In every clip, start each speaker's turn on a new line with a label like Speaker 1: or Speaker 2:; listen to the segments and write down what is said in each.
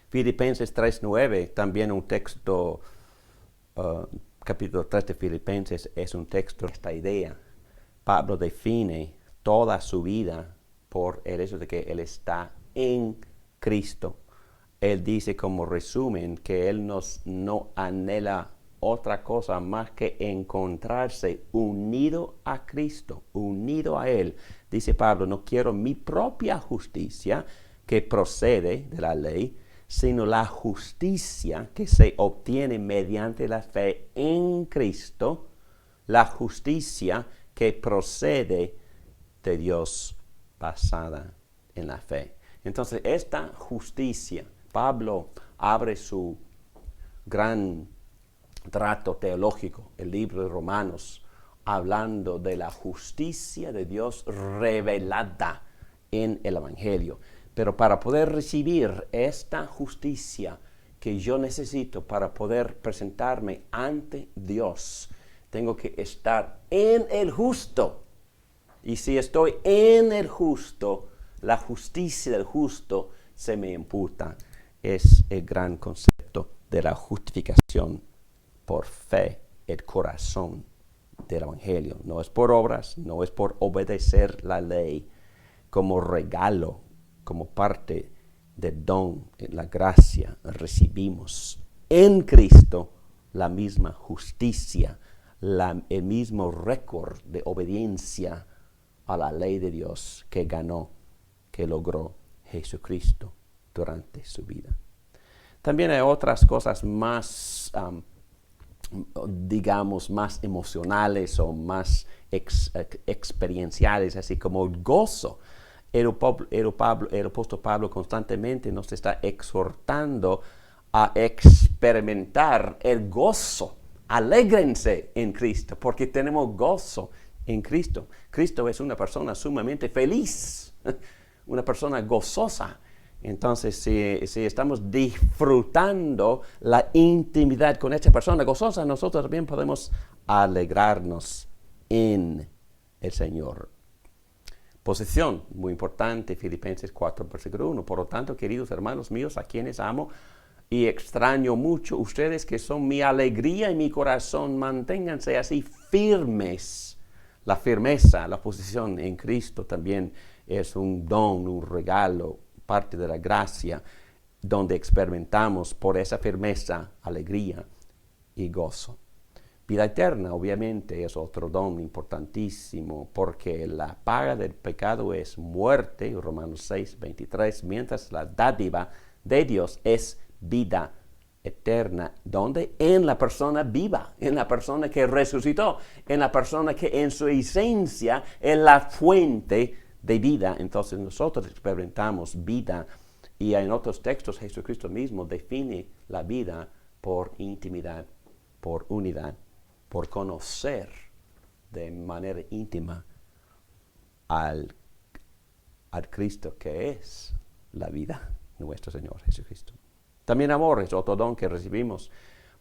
Speaker 1: Filipenses 3:9, también un texto, capítulo 3 de Filipenses, es un texto de esta idea. Pablo define toda su vida por el hecho de que él está en Cristo. Él dice como resumen que él no anhela otra cosa más que encontrarse unido a Cristo, unido a Él. Dice Pablo, no quiero mi propia justicia que procede de la ley, sino la justicia que se obtiene mediante la fe en Cristo, la justicia que procede de Dios basada en la fe. Entonces, esta justicia, Pablo abre su gran trato teológico, el libro de Romanos, hablando de la justicia de Dios revelada en el Evangelio. Pero para poder recibir esta justicia que yo necesito para poder presentarme ante Dios, tengo que estar en el justo. Y si estoy en el justo, la justicia del justo se me imputa. Es el gran concepto de la justificación por fe, el corazón del Evangelio. No es por obras, no es por obedecer la ley como regalo, como parte del don, la gracia, recibimos en Cristo la misma justicia, el mismo récord de obediencia a la ley de Dios que logró Jesucristo durante su vida. También hay otras cosas más, digamos, más emocionales o más experienciales, así como el gozo. El apóstol Pablo constantemente nos está exhortando a experimentar el gozo. Alégrense en Cristo, porque tenemos gozo en Cristo. Cristo es una persona sumamente feliz, una persona gozosa. Entonces, si estamos disfrutando la intimidad con esta persona gozosa, nosotros también podemos alegrarnos en el Señor. Posición, muy importante, Filipenses 4, versículo 1. Por lo tanto, queridos hermanos míos, a quienes amo y extraño mucho, ustedes que son mi alegría y mi corazón, manténganse así firmes. La firmeza, la posición en Cristo también es un don, un regalo, parte de la gracia, donde experimentamos por esa firmeza, alegría y gozo. Vida eterna, obviamente, es otro don importantísimo, porque la paga del pecado es muerte, Romanos 6, 23, mientras la dádiva de Dios es vida eterna, donde en la persona viva, en la persona que resucitó, en la persona que en su esencia es la fuente de vida. Entonces nosotros experimentamos vida, y en otros textos Jesucristo mismo define la vida por intimidad, por unidad, por conocer de manera íntima al Cristo que es la vida, nuestro Señor Jesucristo. También amor es otro don que recibimos.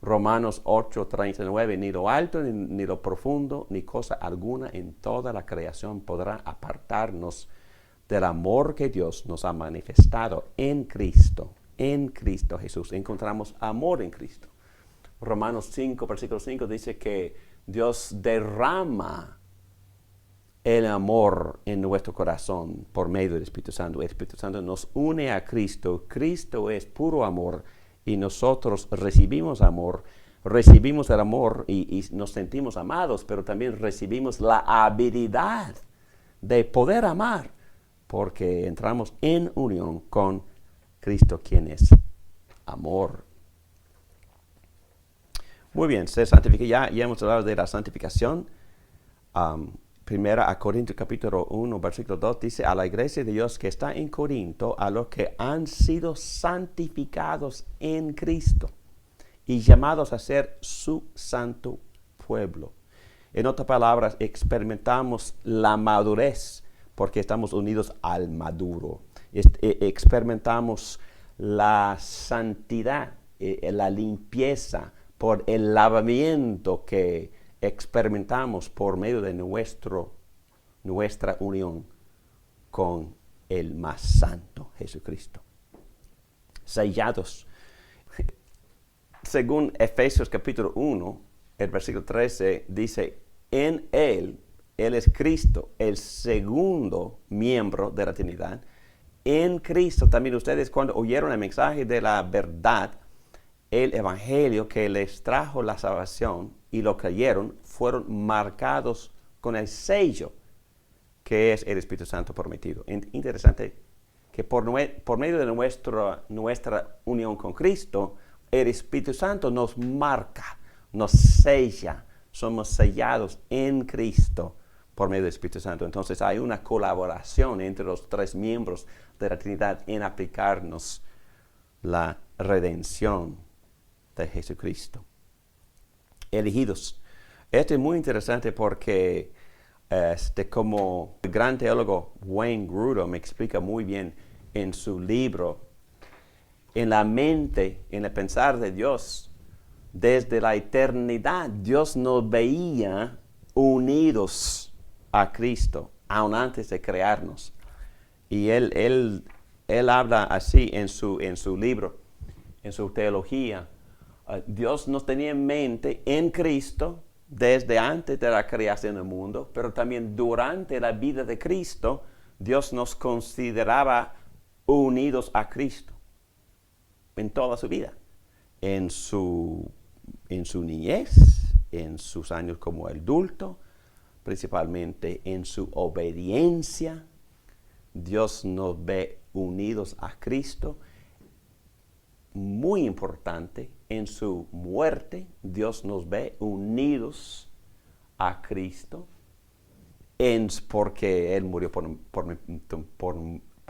Speaker 1: Romanos 8, 39, ni lo alto, ni lo profundo, ni cosa alguna en toda la creación podrá apartarnos del amor que Dios nos ha manifestado en Cristo Jesús. Encontramos amor en Cristo. Romanos 5, versículo 5 dice que Dios derrama el amor en nuestro corazón por medio del Espíritu Santo. El Espíritu Santo nos une a Cristo. Cristo es puro amor y nosotros recibimos amor. Recibimos el amor y nos sentimos amados, pero también recibimos la habilidad de poder amar porque entramos en unión con Cristo, quien es amor. Muy bien, se santifica. Ya hemos hablado de la santificación. Primera a Corintios capítulo 1, versículo 2 dice, a la iglesia de Dios que está en Corinto, a los que han sido santificados en Cristo y llamados a ser su santo pueblo. En otras palabras, experimentamos la madurez porque estamos unidos al maduro. Experimentamos la santidad la limpieza, por el lavamiento que experimentamos por medio de nuestra unión con el más santo, Jesucristo. Sellados. Según Efesios capítulo 1, el versículo 13 dice, en Él es Cristo, el segundo miembro de la Trinidad. En Cristo también ustedes, cuando oyeron el mensaje de la verdad, el evangelio que les trajo la salvación y lo creyeron, fueron marcados con el sello que es el Espíritu Santo prometido. Interesante que por medio de nuestra unión con Cristo, el Espíritu Santo nos marca, nos sella, somos sellados en Cristo por medio del Espíritu Santo. Entonces hay una colaboración entre los tres miembros de la Trinidad en aplicarnos la redención de Jesucristo. Elegidos. Esto es muy interesante porque como el gran teólogo Wayne Grudem me explica muy bien en su libro, en la mente, en el pensar de Dios, desde la eternidad, Dios nos veía unidos a Cristo, aun antes de crearnos. Y él habla así en su libro, en su teología. Dios nos tenía en mente en Cristo desde antes de la creación del mundo, pero también durante la vida de Cristo, Dios nos consideraba unidos a Cristo en toda su vida, en su niñez, en sus años como adulto, principalmente en su obediencia. Dios nos ve unidos a Cristo. Muy importante, en su muerte, Dios nos ve unidos a Cristo, porque Él murió por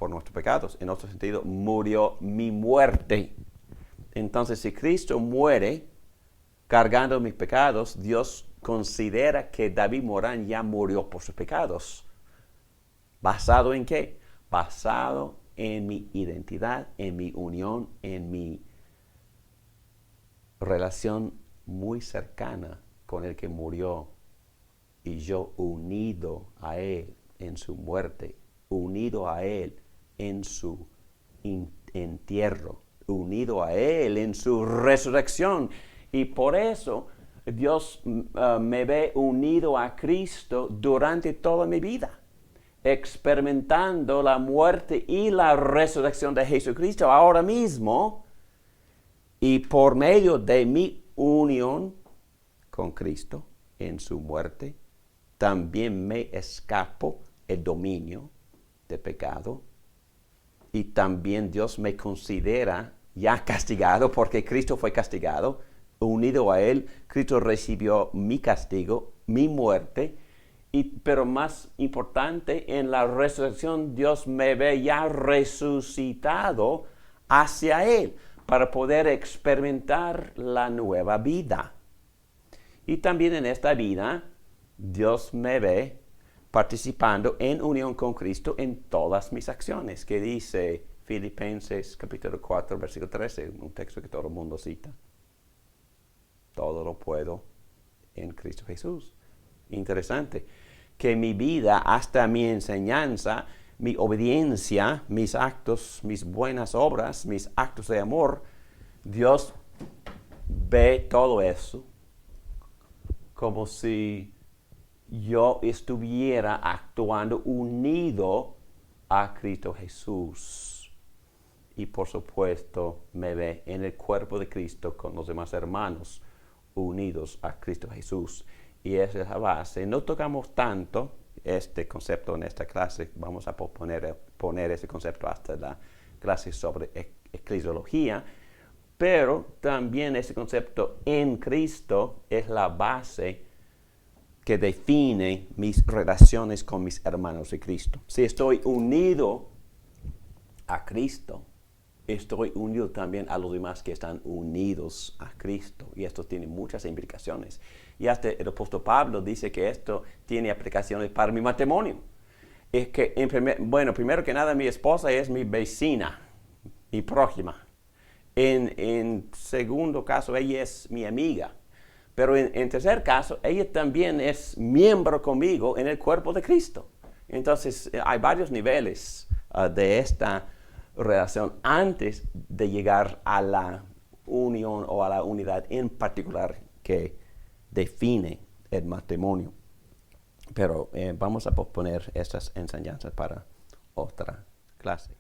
Speaker 1: nuestros pecados. En otro sentido, murió mi muerte. Entonces, si Cristo muere cargando mis pecados, Dios considera que David Morán ya murió por sus pecados. ¿Basado en qué? Basado en mi identidad, en mi unión, en mi relación muy cercana con el que murió, y yo unido a Él en su muerte, unido a Él en su entierro, unido a Él en su resurrección. Y por eso Dios me ve unido a Cristo durante toda mi vida, experimentando la muerte y la resurrección de Jesucristo ahora mismo. Y por medio de mi unión con Cristo en su muerte, también me escapo el dominio de pecado. Y también Dios me considera ya castigado, porque Cristo fue castigado. Unido a Él, Cristo recibió mi castigo, mi muerte. Pero más importante, en la resurrección, Dios me ve ya resucitado hacia Él, para poder experimentar la nueva vida. Y también en esta vida, Dios me ve participando en unión con Cristo en todas mis acciones, que dice Filipenses capítulo 4, versículo 13, un texto que todo el mundo cita. Todo lo puedo en Cristo Jesús. Interesante que mi vida, hasta mi enseñanza, mi obediencia, mis actos, mis buenas obras, mis actos de amor, Dios ve todo eso como si yo estuviera actuando unido a Cristo Jesús. Y por supuesto me ve en el cuerpo de Cristo con los demás hermanos unidos a Cristo Jesús. Y esa es la base. No tocamos tanto este concepto en esta clase. Vamos a poner ese concepto hasta la clase sobre eclesiología, pero también ese concepto en Cristo es la base que define mis relaciones con mis hermanos de Cristo. Si estoy unido a Cristo, estoy unido también a los demás que están unidos a Cristo. Y esto tiene muchas implicaciones. Y hasta el apóstol Pablo dice que esto tiene aplicaciones para mi matrimonio. Es que, primero que nada, mi esposa es mi vecina, mi prójima. En segundo caso, ella es mi amiga. Pero en tercer caso, ella también es miembro conmigo en el cuerpo de Cristo. Entonces, hay varios niveles de esta relación antes de llegar a la unión o a la unidad en particular que define el matrimonio. Pero vamos a posponer estas enseñanzas para otra clase.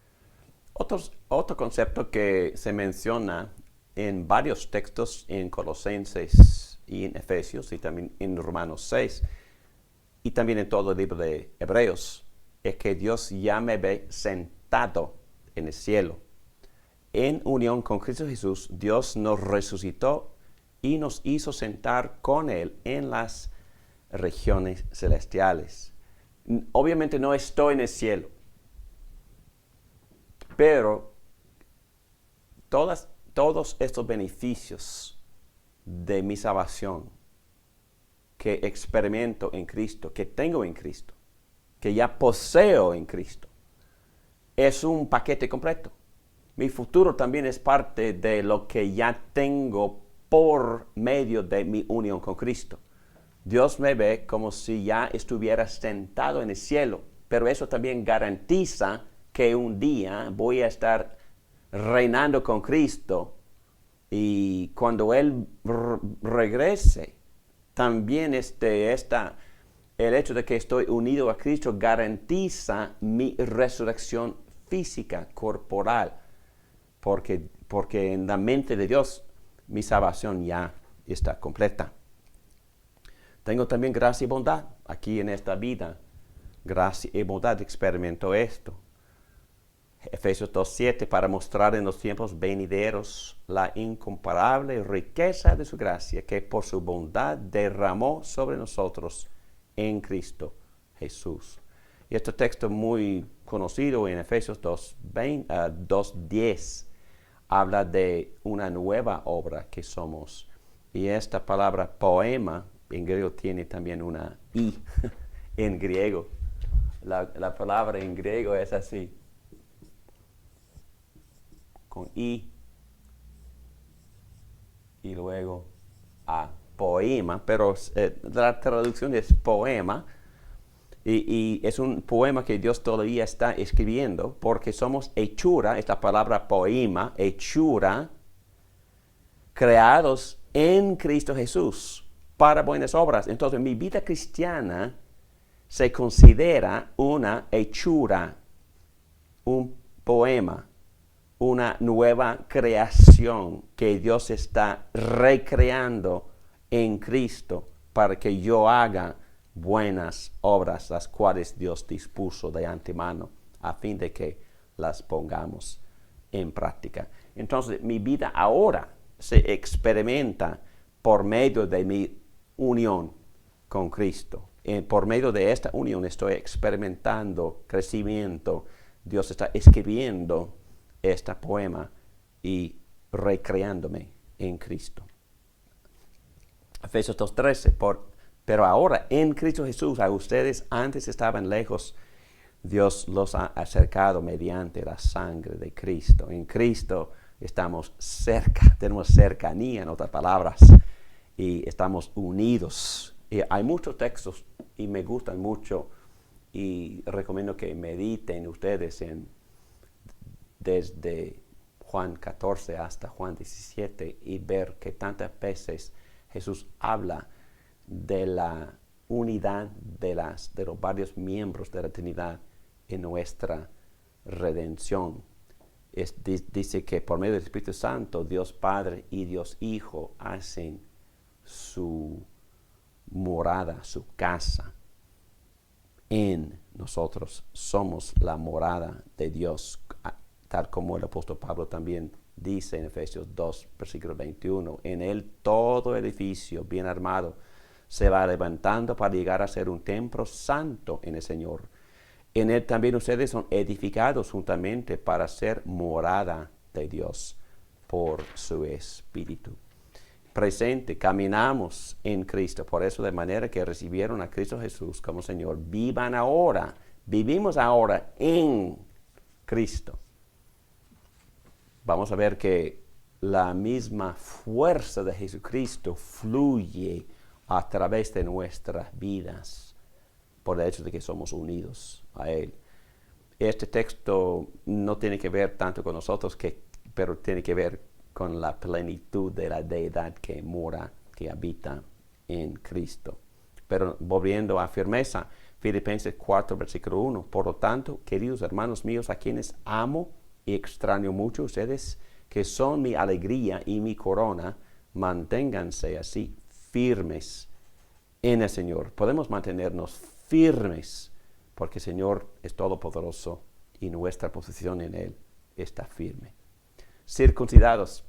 Speaker 1: Otro concepto que se menciona en varios textos en Colosenses y en Efesios y también en Romanos 6 y también en todo el libro de Hebreos es que Dios ya me ve sentado en el cielo. En unión con Cristo Jesús, Dios nos resucitó y nos hizo sentar con Él en las regiones celestiales. Obviamente no estoy en el cielo, pero todos estos beneficios de mi salvación que experimento en Cristo, que tengo en Cristo, que ya poseo en Cristo, es un paquete completo. Mi futuro también es parte de lo que ya tengo por medio de mi unión con Cristo. Dios me ve como si ya estuviera sentado en el cielo, pero eso también garantiza que un día voy a estar reinando con Cristo y cuando Él regrese, también el hecho de que estoy unido a Cristo garantiza mi resurrección física, corporal, porque en la mente de Dios mi salvación ya está completa. Tengo también gracia y bondad aquí en esta vida. Gracia y bondad experimento esto. Efesios 2:7, para mostrar en los tiempos venideros la incomparable riqueza de su gracia que por su bondad derramó sobre nosotros en Cristo Jesús. Y este texto muy conocido en Efesios 2:10 habla de una nueva obra que somos. Y esta palabra poema en griego tiene también una i en griego. La palabra en griego es así, con i y luego a poema, pero la traducción es poema y es un poema que Dios todavía está escribiendo porque somos hechura, esta palabra poema, hechura, creados en Cristo Jesús para buenas obras. Entonces mi vida cristiana se considera una hechura, un poema, una nueva creación que Dios está recreando en Cristo para que yo haga buenas obras, las cuales Dios dispuso de antemano a fin de que las pongamos en práctica. Entonces mi vida ahora se experimenta por medio de mi unión con Cristo. Por medio de esta unión estoy experimentando crecimiento. Dios está escribiendo este poema y recreándome en Cristo. Efesios 2:13, pero ahora en Cristo Jesús, a ustedes antes estaban lejos, Dios los ha acercado mediante la sangre de Cristo. En Cristo estamos cerca, tenemos cercanía, en otras palabras, y estamos unidos. Y hay muchos textos y me gustan mucho y recomiendo que mediten ustedes desde Juan 14 hasta Juan 17 y ver que tantas veces Jesús habla de la unidad de los varios miembros de la Trinidad en nuestra redención. Dice que por medio del Espíritu Santo, Dios Padre y Dios Hijo hacen su morada, su casa en nosotros. Somos la morada de Dios, tal como el apóstol Pablo también dice en Efesios 2, versículo 21. En él todo edificio bien armado se va levantando para llegar a ser un templo santo en el Señor. En él también ustedes son edificados juntamente para ser morada de Dios por su Espíritu. Presente, caminamos en Cristo. Por eso, de manera que recibieron a Cristo Jesús como Señor, vivimos ahora en Cristo. Vamos a ver que la misma fuerza de Jesucristo fluye a través de nuestras vidas por el hecho de que somos unidos a Él. Este texto no tiene que ver tanto con nosotros, pero tiene que ver con la plenitud de la deidad que mora, que habita en Cristo. Pero volviendo a firmeza, Filipenses 4, versículo 1. Por lo tanto, queridos hermanos míos, a quienes amo y extraño mucho, ustedes que son mi alegría y mi corona, manténganse así, firmes en el Señor. Podemos mantenernos firmes porque el Señor es todopoderoso y nuestra posición en Él está firme. Circuncidados,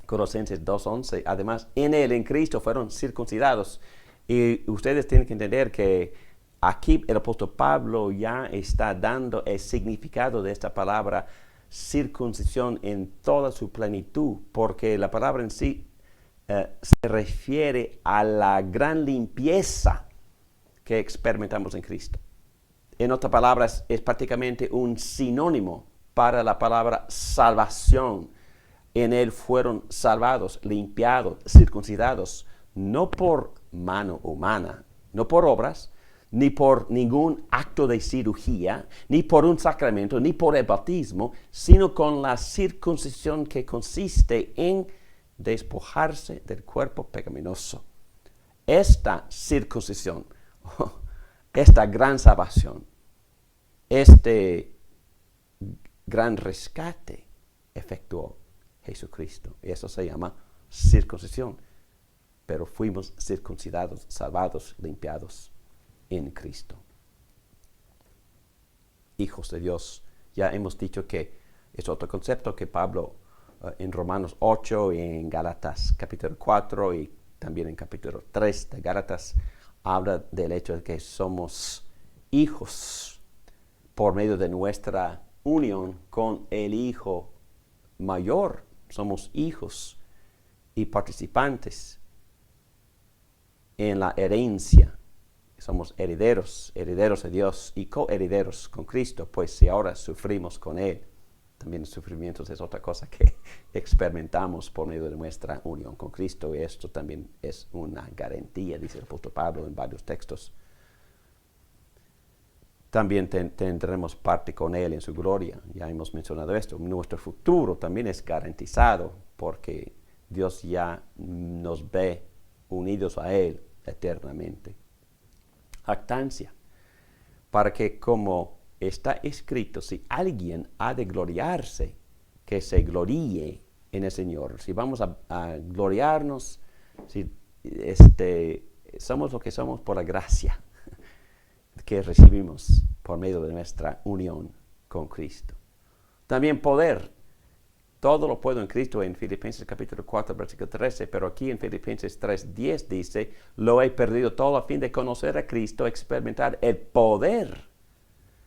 Speaker 1: Colosenses 2:11. Además, en Él, en Cristo, fueron circuncidados. Y ustedes tienen que entender que aquí el apóstol Pablo ya está dando el significado de esta palabra circuncisión en toda su plenitud, porque la palabra en sí se refiere a la gran limpieza que experimentamos en Cristo. En otras palabras, es prácticamente un sinónimo para la palabra salvación. En Él fueron salvados, limpiados, circuncidados, no por mano humana, no por obras, ni por ningún acto de cirugía, ni por un sacramento, ni por el bautismo, sino con la circuncisión que consiste en despojarse del cuerpo pecaminoso. Esta circuncisión, esta gran salvación, este gran rescate efectuó Jesucristo. Y eso se llama circuncisión. Pero fuimos circuncidados, salvados, limpiados en Cristo. Hijos de Dios. Ya hemos dicho que es otro concepto que Pablo en Romanos 8 y en Gálatas capítulo 4 y también en capítulo 3 de Gálatas habla del hecho de que somos hijos por medio de nuestra unión con el Hijo mayor. Somos hijos y participantes en la herencia. Somos herederos de Dios y coherederos con Cristo, pues si ahora sufrimos con Él, también el sufrimiento es otra cosa que experimentamos por medio de nuestra unión con Cristo, y esto también es una garantía, dice el apóstol Pablo en varios textos. También tendremos parte con Él en su gloria, ya hemos mencionado esto. Nuestro futuro también es garantizado porque Dios ya nos ve unidos a Él eternamente. Jactancia, para que como está escrito, si alguien ha de gloriarse, que se gloríe en el Señor. Si vamos a gloriarnos, si somos lo que somos por la gracia que recibimos por medio de nuestra unión con Cristo. También poder. Todo lo puedo en Cristo en Filipenses capítulo 4, versículo 13, pero aquí en Filipenses 3:10 dice, lo he perdido todo a fin de conocer a Cristo, experimentar el poder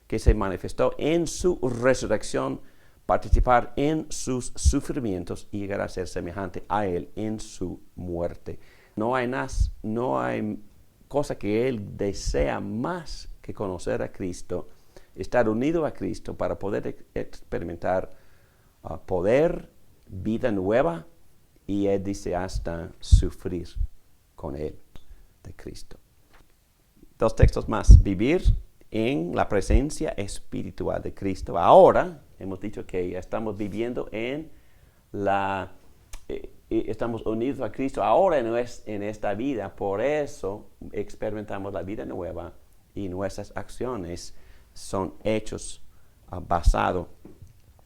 Speaker 1: que se manifestó en su resurrección, participar en sus sufrimientos y llegar a ser semejante a Él en su muerte. No hay cosa que Él desea más que conocer a Cristo, estar unido a Cristo para poder experimentar poder, vida nueva, y Él dice hasta sufrir con Él de Cristo. Dos textos más. Vivir en la presencia espiritual de Cristo. Ahora, hemos dicho que estamos viviendo estamos unidos a Cristo ahora en esta vida, por eso experimentamos la vida nueva y nuestras acciones son hechos basados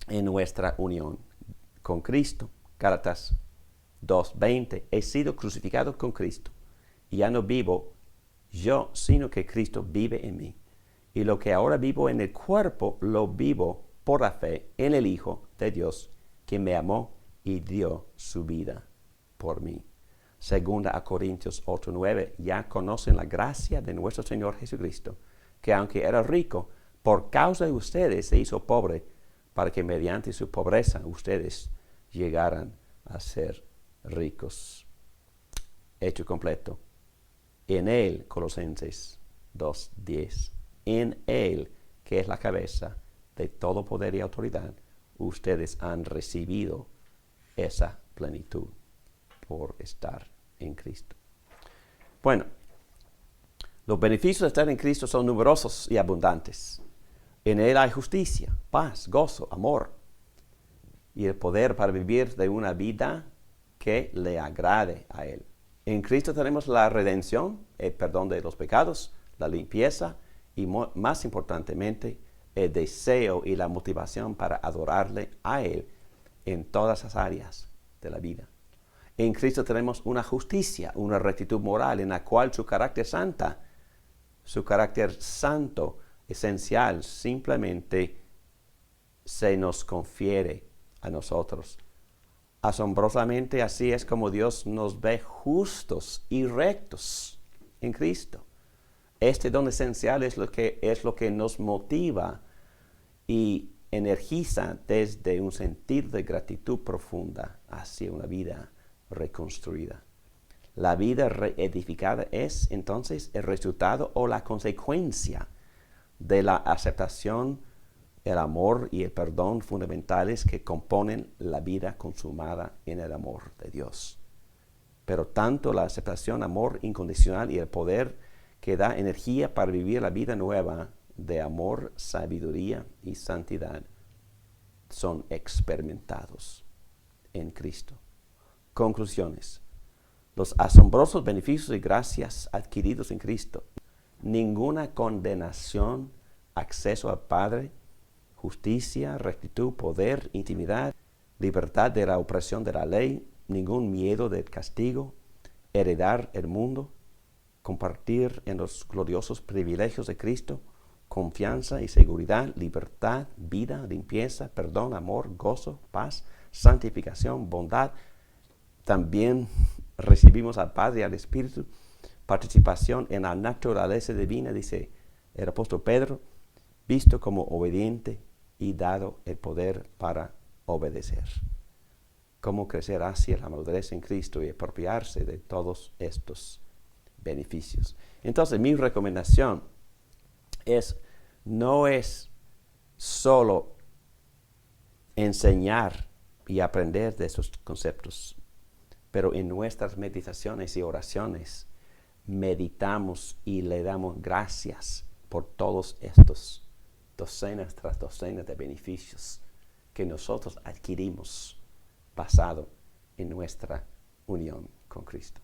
Speaker 1: en nuestra unión con Cristo. Gálatas 2:20. He sido crucificado con Cristo y ya no vivo yo, sino que Cristo vive en mí. Y lo que ahora vivo en el cuerpo, lo vivo por la fe en el Hijo de Dios, que me amó y dio su vida por mí. Segunda a Corintios 8:9. Ya conocen la gracia de nuestro Señor Jesucristo, que aunque era rico, por causa de ustedes se hizo pobre, para que mediante su pobreza ustedes llegaran a ser ricos. Hecho completo. En Él, Colosenses 2:10, en Él, que es la cabeza de todo poder y autoridad, ustedes han recibido esa plenitud por estar en Cristo. Bueno, los beneficios de estar en Cristo son numerosos y abundantes. En Él hay justicia, paz, gozo, amor y el poder para vivir de una vida que le agrade a Él. En Cristo tenemos la redención, el perdón de los pecados, la limpieza y más importantemente el deseo y la motivación para adorarle a Él en todas las áreas de la vida. En Cristo tenemos una justicia, una rectitud moral en la cual su carácter santo, esencial, simplemente se nos confiere a nosotros. Asombrosamente así es como Dios nos ve justos y rectos en Cristo. Este don esencial es lo que nos motiva y energiza desde un sentir de gratitud profunda hacia una vida reconstruida. La vida reedificada es entonces el resultado o la consecuencia de la aceptación, el amor y el perdón fundamentales que componen la vida consumada en el amor de Dios. Pero tanto la aceptación, amor incondicional y el poder que da energía para vivir la vida nueva de amor, sabiduría y santidad son experimentados en Cristo. Conclusiones. Los asombrosos beneficios y gracias adquiridos en Cristo. Ninguna condenación, acceso al Padre, justicia, rectitud, poder, intimidad, libertad de la opresión de la ley, ningún miedo del castigo, heredar el mundo, compartir en los gloriosos privilegios de Cristo, confianza y seguridad, libertad, vida, limpieza, perdón, amor, gozo, paz, santificación, bondad. También recibimos al Padre y al Espíritu, participación en la naturaleza divina, dice el apóstol Pedro, visto como obediente y dado el poder para obedecer. Cómo crecer hacia la madurez en Cristo y apropiarse de todos estos beneficios. Entonces, mi recomendación no es solo enseñar y aprender de esos conceptos, pero en nuestras meditaciones y oraciones meditamos y le damos gracias por todos estos docenas tras docenas de beneficios que nosotros adquirimos basado en nuestra unión con Cristo.